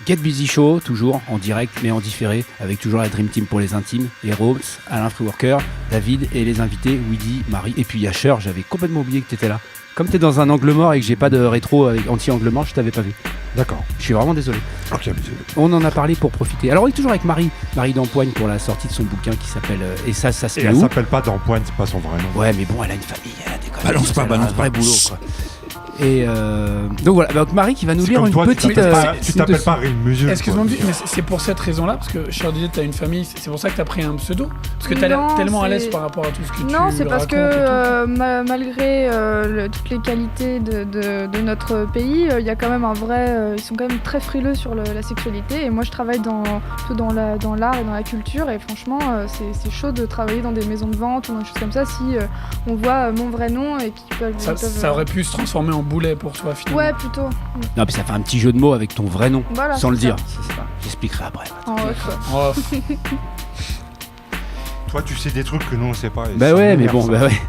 Get Busy Show, toujours en direct mais en différé, avec toujours la Dream Team pour les intimes, et Rhodes, Alain Freeworker, David et les invités, Weedy, Marie, et puis Yasher, j'avais complètement oublié que t'étais là. Comme t'es dans un angle mort et que j'ai pas de rétro avec anti-angle mort, je t'avais pas vu. D'accord. Je suis vraiment désolé. Ok, désolé. On en a parlé pour profiter. Alors on est toujours avec Marie d'Empoigne pour la sortie de son bouquin qui s'appelle Et ça se Et met elle où s'appelle pas d'Empoigne, c'est pas son vrai nom. Ouais, mais bon, elle a une famille, elle a des conneries. Balance pas, Elle a balance un vrai pas. boulot, quoi. Et donc voilà, donc Marie qui va nous C'est lire comme une toi, petite. tu t'appelles pas Ril Musul. Excuse-moi, mais c'est pour cette raison-là, parce que Cher disait, t'as une famille, c'est pour ça que t'as pris un pseudo. Parce que t'as l'air Non, tellement à c'est- l'aise par rapport à tout ce que tu Non, c'est parce racontes et que malgré toutes les qualités de notre pays, il y a quand même un vrai. Ils sont quand même très frileux sur la sexualité. Et moi, je travaille plutôt dans l'art et dans la culture. Et franchement, c'est chaud de travailler dans des maisons de vente ou des choses comme ça si on voit mon vrai nom et qu'ils peuvent. tout. Ça aurait pu se transformer en boulet pour toi, finalement. Ouais, plutôt. Non, puis ça fait un petit jeu de mots avec ton vrai nom, Voilà, sans le c'est dire. ça. C'est ça. J'expliquerai après. En off, quoi. Oh, Toi, tu sais des trucs que nous on sait pas. et Bah ça ouais, mais m'énerve, bon, ça. bah ouais.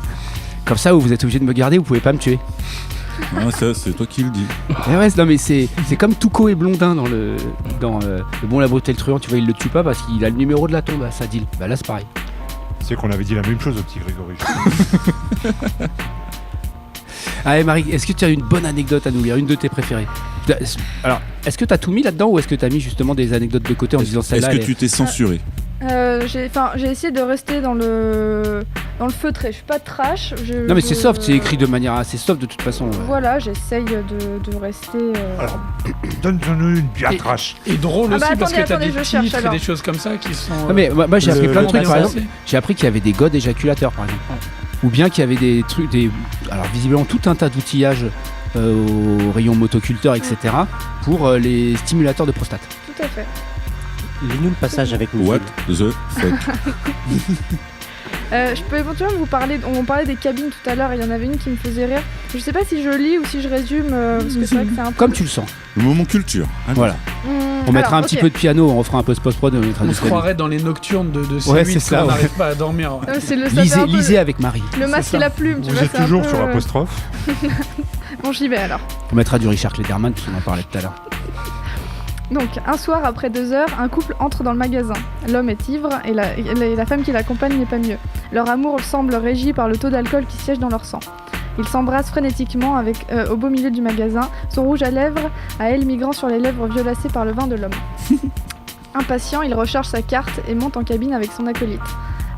Comme ça, vous êtes obligé de me garder, vous pouvez pas me tuer. Ah, ça, c'est toi qui le dis. Et ouais, non mais c'est comme Touko et Blondin dans le bon la beauté le truand, tu vois, il le tue pas parce qu'il a le numéro de la tombe à Sadil. Bah là c'est pareil. C'est qu'on avait dit la même chose au petit Grégory. Allez Marie, est-ce que tu as une bonne anecdote à nous lire, une de tes préférées? Alors, est-ce que tu as tout mis là-dedans ou est-ce que tu as mis justement des anecdotes de côté en disant Est-ce celle-là que elle est- tu t'es censuré? J'ai essayé de rester dans le feutré. Je suis pas trash. Non mais c'est soft, c'est écrit de manière assez soft de toute façon. Voilà, j'essaye de rester. Alors, donne-nous une bien trash. et drôle Ah aussi, bah parce attendez, que t'as des je cherche, titres et alors. des choses comme ça qui sont... Non mais moi j'ai appris plein de trucs par bien exemple. pensé. J'ai appris qu'il y avait des godes éjaculateurs par exemple. Ou bien qu'il y avait des trucs, alors visiblement tout un tas d'outillages au rayon motoculteur, etc. pour les stimulateurs de prostate. Tout à fait. Lis-nous le passage avec nous. What the fuck? Je peux éventuellement vous parler. On parlait des cabines tout à l'heure. Il y en avait une qui me faisait rire. Je sais pas si je lis ou si je résume parce que c'est vrai que c'est un peu. Comme tu le sens. Le moment culture. Allez. Voilà. On mettra un petit peu de piano, on refera un peu de post-prod et on mettra On du se piano. croirait dans les nocturnes de Ouais, C8 c'est ça, quand on ouais. n'arrive pas à dormir. Ouais. C'est ça fait un peu Lisez avec Marie. le masque c'est et ça. la plume. Tu Vous vois, êtes c'est un toujours peu, sur l'apostrophe. Bon, j'y vais alors. On mettra du Richard Klederman, puisqu'on en parlait tout à l'heure. Donc, un soir après 2 heures, un couple entre dans le magasin. L'homme est ivre et la femme qui l'accompagne n'est pas mieux. Leur amour semble régi par le taux d'alcool qui siège dans leur sang. Ils s'embrassent frénétiquement au beau milieu du magasin, son rouge à lèvres à elle migrant sur les lèvres violacées par le vin de l'homme. Impatient, il recharge sa carte et monte en cabine avec son acolyte.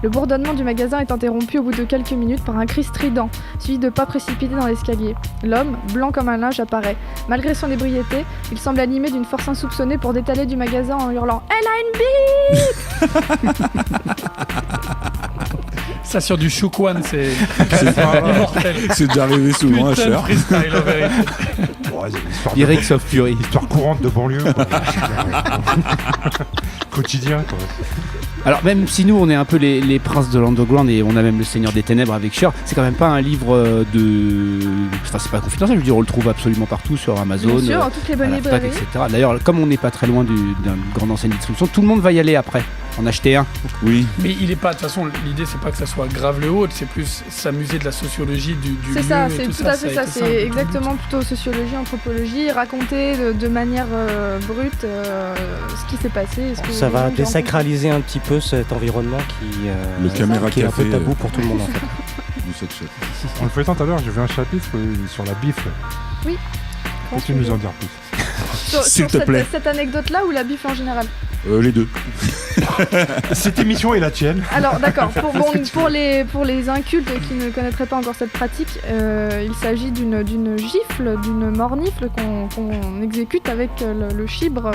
Le bourdonnement du magasin est interrompu au bout de quelques minutes par un cri strident, suivi de pas précipités dans l'escalier. L'homme, blanc comme un linge, apparaît. Malgré son ébriété, il semble animé d'une force insoupçonnée pour détaler du magasin en hurlant « Elle a une bite !» Ça sur du Choukwan, c'est pas grave. immortel. C'est déjà arrivé souvent à Putain de Cher. freestyle, en vérité. Bon, c'est une histoire Lyrics of Fury. histoire courante de banlieue. quoi. Quotidien, quoi. Alors même si nous on est un peu les princes de l'underground et on a même le Seigneur des Ténèbres avec Cher, c'est quand même pas un livre de... Enfin c'est pas confidentiel, je veux dire on le trouve absolument partout sur Amazon, Bien sûr, dans toutes les à bonnes la Fnac, librairies. etc. D'ailleurs comme on n'est pas très loin d'une grande enseigne de distribution, tout le monde va y aller après, en acheter un. Oui. Mais il est pas, de toute façon, l'idée c'est pas que ça soit grave le haut, c'est plus s'amuser de la sociologie du C'est lieu ça, et c'est tout tout à fait a ça. été C'est exactement plutôt sociologie, anthropologie, raconter de manière brute ce qui s'est passé. et ce que Ça les va gens ont désacraliser un petit peu cet environnement Le caméra qui est un peu café, tabou pour tout le monde en fait. Du sex shop. En le feuilletant tout à l'heure, j'ai vu un chapitre sur la bifle. Oui. Peux-tu nous en dire plus? Sur S'il te plaît. cette anecdote-là ou la bif en général? Les deux. Cette émission est la tienne. Alors d'accord, pour les incultes qui ne connaîtraient pas encore cette pratique, il s'agit d'une gifle, d'une mornifle qu'on exécute avec le chibre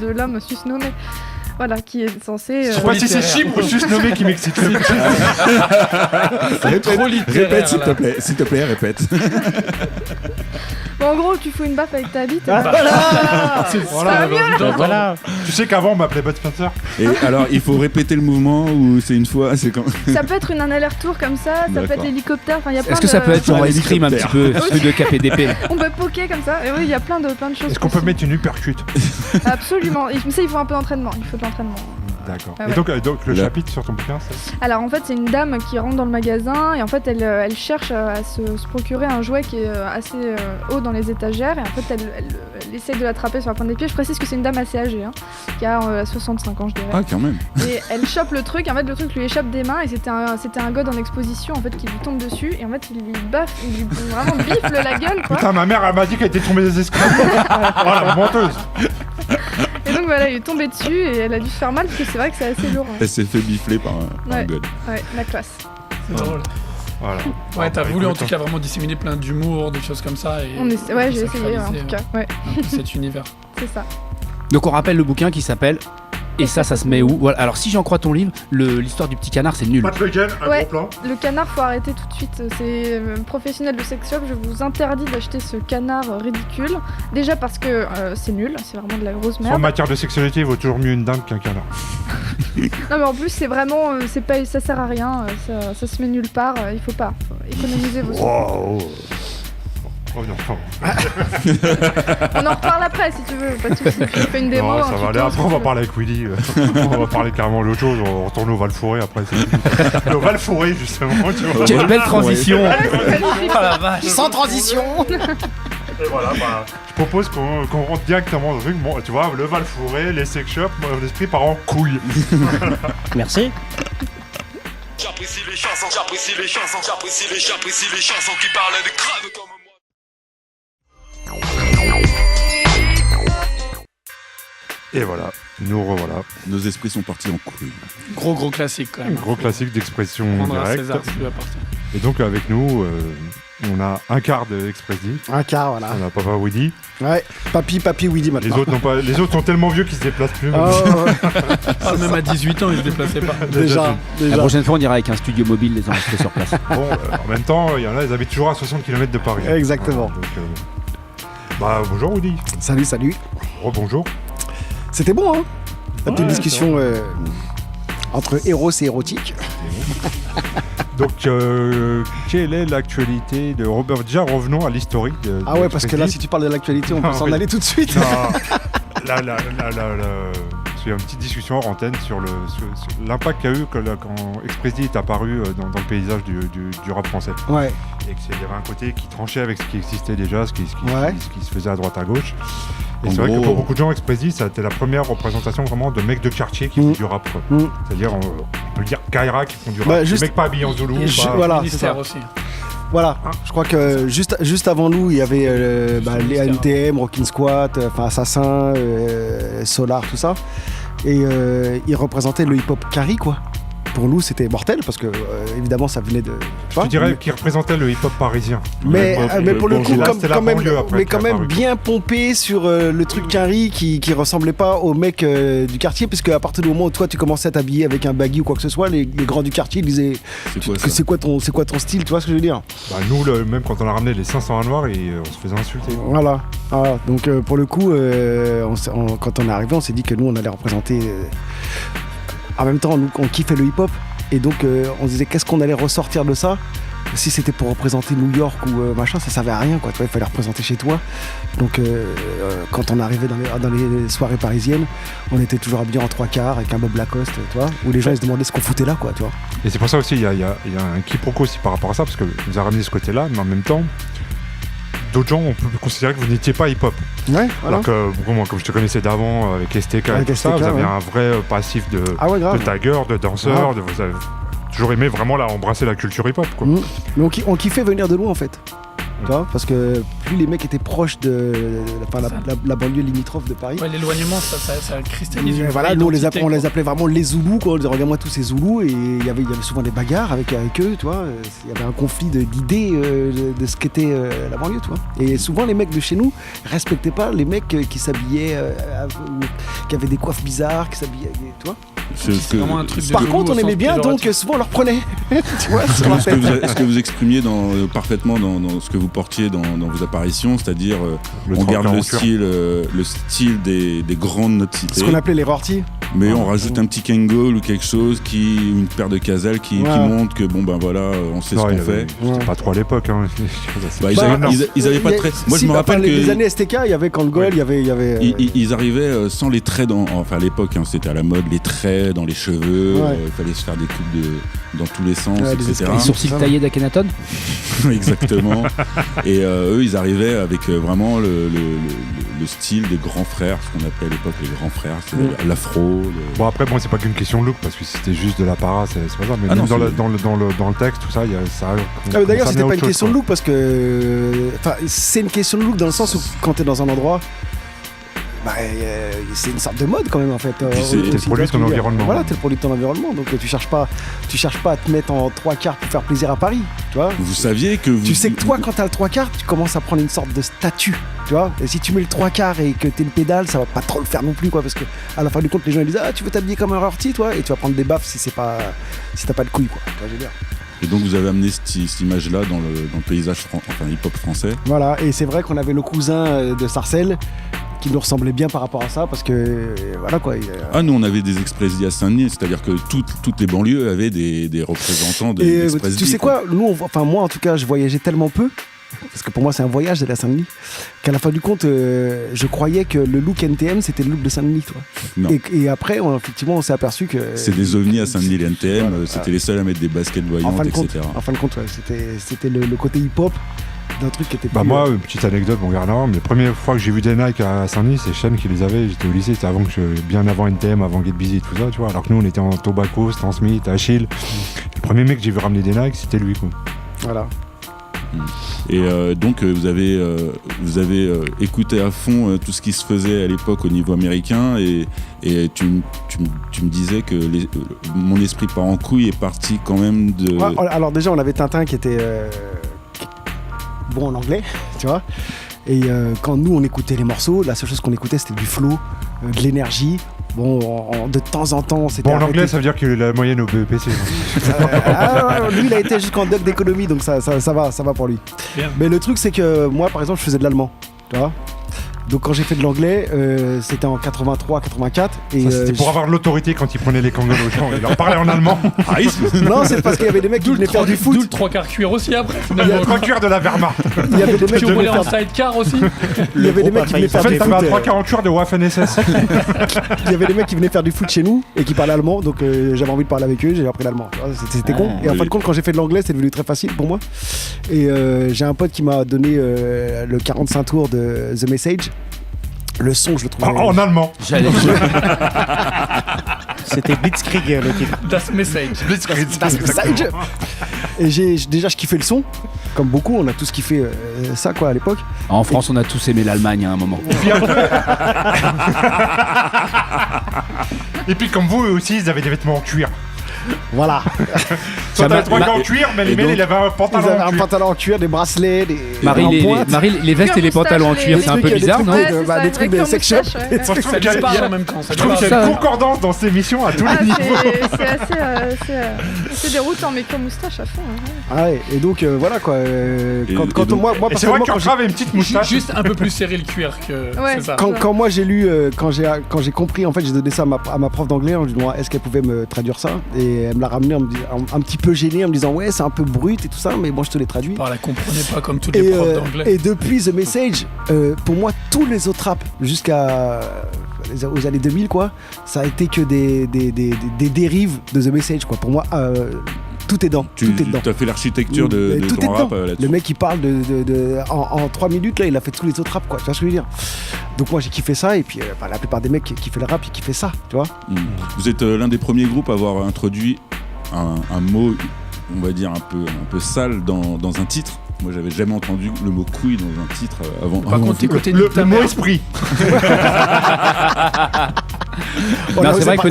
de l'homme susnommé. Voilà, qui est censé... Je sais pas si c'est chibre ou juste nommé qui m'excite le plus. trop littéraire, Répète s'il là. te plaît. S'il te plaît, répète. Bon, en gros, tu fous une baffe avec ta bite. Ah, voilà. C'est Voilà. ça, j'avais envie d'entendre. Voilà. Tu sais qu'avant on m'appelait Bud Spencer. Et alors, il faut répéter le mouvement ou c'est une fois, c'est quand. Ça peut être un aller-retour comme ça peut être D'accord. l'hélicoptère, enfin il y a plein Est-ce que de... ça peut être genre Ouais, escrime un petit hélicoptère. peu, truc de KPDP? On peut poker comme ça, et oui, il y a plein de choses. Est-ce qu'on peut possibles. mettre une uppercut? Absolument, mais ça il faut un peu d'entraînement, il faut de l'entraînement. D'accord. Ah Et ouais. donc le Là. chapitre sur ton bouquin, c'est Alors en fait, c'est une dame qui rentre dans le magasin et en fait, elle cherche à se procurer un jouet qui est assez haut dans les étagères et en fait, elle essaye de l'attraper sur la pointe des pieds. Je précise que c'est une dame assez âgée, hein, qui a 65 ans, je dirais. Ah, quand même. Et elle chope le truc, en fait, le truc lui échappe des mains et c'était un god en exposition en fait qui lui tombe dessus et en fait, il lui baffe, il lui vraiment bifle la gueule quoi. Putain, ma mère, elle m'a dit qu'elle était tombée des escaliers. Voilà, menteuse. Et donc voilà, il est tombé dessus et elle a dû se faire mal parce que c'est vrai que c'est assez lourd. Hein. Elle s'est fait bifler par un Ouais. god. Ouais, la classe. C'est drôle. Voilà. Ouais, t'as bah, voulu en écoute, tout cas vraiment disséminer plein d'humour, des choses comme ça. Et Ouais, j'ai essayé en sacraliser, tout cas. Ouais, un peu cet univers. c'est ça. Donc on rappelle le bouquin qui s'appelle Et ça se met où? Voilà. Alors si j'en crois ton livre, l'histoire du petit canard c'est nul. Pat Legan, un Ouais. gros plan. Le canard, faut arrêter tout de suite. C'est professionnel de sex shop. Je vous interdis d'acheter ce canard ridicule. Déjà parce que c'est nul, c'est vraiment de la grosse En merde. matière de sexualité, il vaut toujours mieux une dinde qu'un canard. Non mais en plus c'est vraiment, ça sert à rien. Ça se met nulle part. Il faut pas. Faut économiser vos sous. Wow. Oh non, On en reparle après si tu veux. Pas de soucis. Je fais une démo. non, un ça va tuto, aller. si Après, tu on va veux. parler avec Willy. On va parler carrément d'autre chose. On retourne au Val-Fouré après. Le Val-Fouré, justement. Tu vois. Quelle belle transition. Oh la vache. Sans transition. Et voilà, bah, je propose qu'on rentre directement dans le truc. Bon, tu vois, le Val-Fouré, les sex shops, mon esprit part en couille. Merci. J'apprécie les chansons qui parlent de crâne comme moi. Et voilà, nous revoilà. Nos esprits sont partis en couille. Gros classique quand même. Gros classique d'expression Prendre à directe. César ce qui lui appartient. Et donc, avec nous, on a un quart d'Expressi. Un quart, voilà. On a Papa Woody. Ouais, papy Woody Les maintenant. autres, n'ont pas... les autres sont tellement vieux qu'ils se déplacent plus. Oh, ouais. Ah, même à 18 ans, il se déplaçait pas. déjà. La prochaine fois on ira avec un studio mobile les enregistrer sur place. Bon, en même temps, il y en a, ils habitent toujours à 60 km de Paris. Exactement. Donc, bah, bonjour Woody. Salut. Rebonjour. C'était bon, hein. La petite Ouais, discussion entre héros et érotique. Donc, quelle est l'actualité de Robert? Déjà, revenons à l'historique de. Ah ouais, parce que là, si tu parles de l'actualité, on peut Ah, s'en oui. aller tout de suite. Non, là, il y a une petite discussion hors antenne sur l'impact qu'a eu quand Expressi est apparu dans le paysage du rap français. Ouais, Et qu'il y avait un côté qui tranchait avec ce qui existait déjà, ce qui Ouais. se faisait à droite à gauche. Et En c'est vrai que gros- pour beaucoup de gens, Expressi, ça a été la première représentation vraiment de mecs de quartier qui font du rap. Quoi. Mm. C'est-à-dire, on peut dire Kaira qui font du rap. Bah, Des juste- mecs pas habillés en Zoulou. voilà, c'est Ministère ça. aussi. Voilà. Je crois que juste avant nous, il y avait les NTM, Rockin' Squat, Assassin, Solar, tout ça. Et ils représentaient le hip-hop carry, quoi. Pour nous, c'était mortel parce que évidemment, ça venait de. tu vois, Je dirais qu'ils représentaient le hip-hop parisien. Mais pour le coup, Là, comme, c'était la quand même, banlieue après mais qui quand est même apparue. bien pompé sur le truc Quinry qui ressemblait pas aux mecs du quartier, puisque à partir du moment où toi tu commençais à t'habiller avec un baggy ou quoi que ce soit, les grands du quartier ils disaient C'est quoi que ça? c'est quoi ton style, tu vois ce que je veux dire? Bah, nous, même quand on a ramené les 500 à noir, on se faisait insulter. Voilà. Donc pour le coup, quand on est arrivé, on s'est dit que nous on allait représenter. En même temps, nous on kiffait le hip-hop et donc on se disait qu'est-ce qu'on allait ressortir de ça. Si c'était pour représenter New York ou machin, ça servait à rien, quoi. Tu vois, il fallait représenter chez toi. Donc, quand on arrivait dans les soirées parisiennes, on était toujours habillés en 3/4 avec un Bob Lacoste, tu vois, où les gens ils se demandaient ce qu'on foutait là, quoi, tu vois. Et c'est pour ça aussi, il y a un quiproquo aussi par rapport à ça, parce que vous avez ramené ce côté-là, mais en même temps, d'autres gens ont pu considérer que vous n'étiez pas hip-hop. Ouais, voilà. Alors que, moi, comme je te connaissais d'avant, avec STK et Avec tout ça, STK, vous avez ouais. un vrai passif de Ah ouais, grave. tagger, de danseur, vous avez toujours aimé vraiment là, embrasser la culture hip-hop, quoi. Mais on kiffait venir de loin, en fait. Tu vois, parce que plus les mecs étaient proches de la banlieue limitrophe de Paris. Ouais, l'éloignement, ça cristallise une Voilà, vraie nous on identité, les quoi. appelait vraiment les Zoulous, quoi. On disait regarde-moi tous ces Zoulous, et il y avait souvent des bagarres avec eux, tu vois. Il y avait un conflit d'idées de ce qu'était la banlieue, tu vois. Et souvent les mecs de chez nous respectaient pas les mecs qui s'habillaient, ou qui avaient des coiffes bizarres, qui s'habillaient, tu vois. C'est vraiment un truc de Par goût contre, au on aimait sens bien, donc péjoratif. souvent on leur prenait. Tu vois, Ce sur la fête. que vous exprimiez parfaitement dans ce que vous portiez dans vos apparitions, c'est-à-dire Le on garde 30-40 le style des grands de notre cité. Ce qu'on appelait les rorties. Mais on rajoute un petit Kangol ou quelque chose, une paire de Casal qui montre que bon ben voilà, on sait ce qu'on fait. C'était pas trop à l'époque. Hein. Ils avaient pas de traits. Moi je me rappelle que les années STK, il y avait Kangol, il y avait. Ils arrivaient sans les traits enfin à l'époque, hein, c'était à la mode, les traits dans les cheveux. Il fallait se faire des coupes dans tous les sens, etc. Les sourcils taillés d'Akhenaton. Exactement. Et eux, ils arrivaient avec vraiment le style des grands frères, ce qu'on appelait à l'époque les grands frères, c'est l'afro. Bon après, c'est pas qu'une question de look, parce que si c'était juste de l'apparat, c'est pas ça. Mais même dans le texte, tout ça, ça. D'ailleurs, c'était pas une question de look, parce que c'est une question de look dans le sens où quand t'es dans un endroit. C'est une sorte de mode quand même en fait. T'es le produit de ton environnement. Voilà, t'es le produit de ton environnement. Donc tu cherches pas à te mettre en 3/4 pour faire plaisir à Paris. Tu vois. Vous saviez que tu sais que toi, quand t'as le 3/4, tu commences à prendre une sorte de statut. Tu vois. Et si tu mets le 3/4 et que t'es le pédale, ça va pas trop le faire non plus quoi. Parce que à la fin du compte, les gens ils disent tu veux t'habiller comme un rorty toi, et tu vas prendre des baffes si t'as pas de couilles quoi. Tu vois, je veux dire. Et donc vous avez amené cette image-là dans le paysage hip-hop français. Voilà, et c'est vrai qu'on avait le cousin de Sarcelles qui nous ressemblait bien par rapport à ça, parce que voilà quoi. Nous on avait des Express à Saint-Denis, c'est-à-dire que toutes les banlieues avaient des représentants d'Express. Tu sais quoi, moi en tout cas, je voyageais tellement peu, parce que pour moi c'est un voyage d'aller à Saint-Denis, qu'à la fin du compte, je croyais que le look NTM c'était le look de Saint-Denis, toi. Et après, effectivement, on s'est aperçu que c'est des ovnis à Saint-Denis, les NTM, c'était les seuls à mettre des baskets voyantes, etc. En fin de compte, c'était le côté hip-hop d'un truc qui était moi, petite anecdote, mon gars, la première fois que j'ai vu des Nike à Saint-Denis, c'est Shen qui les avait. J'étais au lycée, c'était bien avant NTM, avant Get Busy et tout ça, tu vois. Alors que nous, on était en Tobacco, Stan Smith, Achille. Le premier mec que j'ai vu ramener des Nike, c'était lui, quoi. Voilà. Et donc vous avez écouté à fond tout ce qui se faisait à l'époque au niveau américain, et tu me disais que mon esprit part en couille est parti quand même de... Alors déjà on avait Tintin qui était bon en anglais, tu vois, et quand nous on écoutait les morceaux, la seule chose qu'on écoutait c'était du flow, de l'énergie. Bon, de temps en temps, c'était. Bon, en anglais, ça veut dire qu'il a la moyenne au BEPC. Lui, il a été jusqu'en doc d'économie, donc ça va pour lui. Bien. Mais le truc, c'est que moi, par exemple, je faisais de l'allemand, tu vois. Donc quand j'ai fait de l'anglais, c'était en 83, 84. Et c'était pour avoir de l'autorité quand il prenait les kangourous aux gens. Il leur parlait en allemand. Non, c'est parce qu'il y avait des mecs qui venaient faire du foot. D'où le 3/4 cuir aussi après. Il y a le 3 cuir de la Wehrmacht. Il y avait des mecs qui roulaient en sidecar aussi. Il y avait des mecs qui venaient faire du foot. En fait, t'avais un 3/4 en cuir de Waffen-SS. Il y avait des mecs qui venaient faire du foot chez nous et qui parlaient allemand. Donc j'avais envie de parler avec eux, j'ai appris l'allemand. C'était con. Et en fin de compte, quand j'ai fait de l'anglais, c'est devenu très facile pour moi. Et j'ai un pote qui m'a donné le 45 tours de The Message. Le son, je le trouvais... En allemand. J'allais C'était Blitzkrieg, le titre. Das Message. Das Message. Et déjà, je kiffais le son. Comme beaucoup, on a tous kiffé ça, quoi, à l'époque. En France, on a tous aimé l'Allemagne à un moment. Et puis, comme vous, eux aussi, ils avaient des vêtements en cuir. Voilà. Toi, t'avais 3 gars en cuir, mais les mecs, il avait un pantalon en cuir. Un pantalon en cuir, des bracelets, des. Marie, les vestes et les pantalons en cuir, c'est un peu bizarre, non? Des trucs de sex shop. Ça disparaît en même temps. Je trouve qu'il y a une concordance dans ces émissions à tous les niveaux. C'est déroutant, mais comme moustache à fond. Ah ouais, et donc voilà quoi. Moi, c'est vrai qu'Urtra avait une petite moustache. Juste un peu plus serré le cuir que. C'est ça. Quand moi j'ai lu, quand j'ai compris, en fait, j'ai donné ça à ma prof d'anglais en lui disant est-ce qu'elle pouvait me traduire ça, et elle me l'a ramené un petit peu gêné en me disant ouais c'est un peu brut et tout ça, mais bon je te l'ai traduit. Elle la comprenait pas comme toutes les profs d'anglais. Et depuis The Message, pour moi tous les autres raps aux années 2000 quoi, ça a été que des dérives de The Message quoi. Pour moi tout est dedans. Tu as fait l'architecture de ton rap là-dessus. Le mec il parle en 3 minutes là, il a fait tous les autres raps quoi, tu vois ce que je veux dire. Donc moi j'ai kiffé ça, et puis la plupart des mecs qui kiffaient le rap ils kiffaient ça, tu vois. Vous êtes l'un des premiers groupes à avoir introduit un mot, on va dire un peu sale dans un titre. Moi j'avais jamais entendu le mot couille dans un titre avant. Par contre t'écoutais le mot esprit. Non, c'est vrai que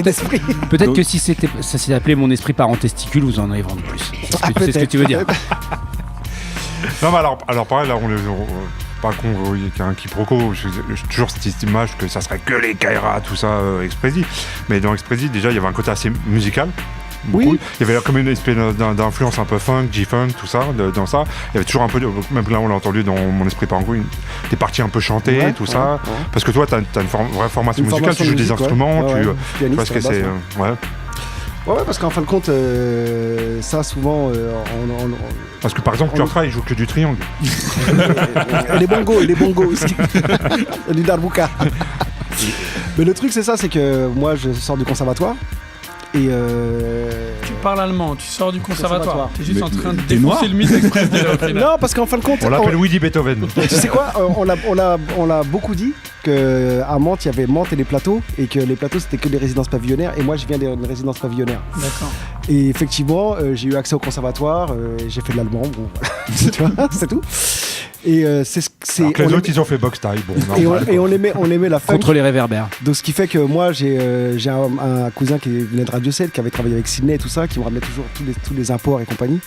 peut-être que si ça s'était appelé Mon esprit part en testicule, vous en avez vendu plus. C'est ce que tu veux dire. Non mais alors pareil là pas con, il y a un quiproquo, j'ai toujours cette image que ça serait que les Kaira, tout ça, Expressy. Mais dans Expressy déjà il y avait un côté assez musical. beaucoup. Oui. Il y avait comme une espèce d'influence un peu funk, G-funk, tout ça, dans ça. Il y avait toujours un peu, même là on l'a entendu dans mon esprit pangouin, des parties un peu chantées, Ouais, tout ça. ouais. Parce que toi, t'as une vraie formation Une musicale, formation tu joues des musique, ouais. instruments, Ouais, tu... ouais. Pianiste parce que à la base, c'est... ouais. Ouais, parce qu'en fin de compte, ça souvent, Parce que par exemple, Kurtra, il joue que du triangle. et les bongos aussi. Et du darbuka. Mais le truc, c'est ça, c'est que moi, je sors du conservatoire. Et Tu parles allemand, tu sors du conservatoire. T'es juste Mais en train de t'es noir défoncer le mythe express déjà au final. non, parce qu'en fin de compte, On l'appelle Woody Beethoven. tu sais quoi, on l'a beaucoup dit qu'à Mantes, il y avait Mantes et les plateaux, et que les plateaux, c'était que des résidences pavillonnaires, et moi, je viens d'une résidence pavillonnaire. D'accord. Et effectivement, j'ai eu accès au conservatoire, j'ai fait de l'allemand, bon, voilà. Tu vois, c'est tout. Et c'est Alors que les on autres, ils ont fait box taille. Bon, et normal, on aimait la funk. Contre les réverbères. Donc ce qui fait que moi j'ai un cousin qui venait de Radio 7, qui avait travaillé avec Sydney et tout ça, qui me ramenait toujours tous les imports et compagnie.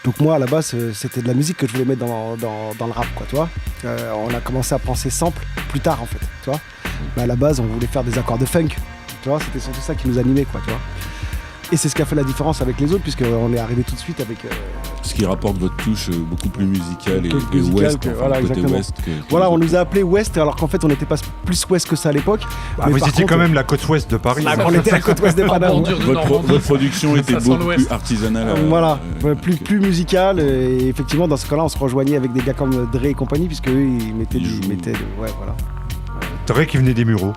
Donc moi à la base c'était de la musique que je voulais mettre dans le rap, quoi, tu vois. On a commencé à penser sample plus tard en fait, tu vois. Mais à la base on voulait faire des accords de funk, tu vois, c'était surtout ça qui nous animait, quoi, tu vois. Et c'est ce qui a fait la différence avec les autres, puisqu'on est arrivé tout de suite avec... Ce qui rapporte votre touche beaucoup plus musicale Beaucoup et plus musicale ouest, que- enfin, voilà, côté exactement. ouest. Voilà, on nous a appelés Ouest, alors qu'en fait on n'était pas plus Ouest que ça à l'époque. Ah, Mais vous par étiez contre, quand même la côte ouest de Paris. Ah, on était à la côte ouest des En Panamas. bordure de Normandie. Votre production était Ça sent beaucoup l'ouest. plus artisanale. Voilà, ok. plus musical, et effectivement dans ce cas-là on se rejoignait avec des gars comme Dre et compagnie, puisque eux ils mettaient Ils jouent. ouais, voilà. Dre qui venait des Mureaux.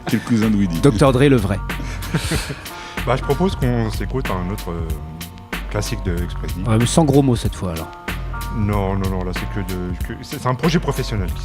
Qui est le cousin de Woody. Dr Dre le vrai. Bah, je propose qu'on s'écoute un autre classique de Express D. Ouais, mais sans gros mots cette fois alors. Non, là c'est c'est un projet professionnel. Qui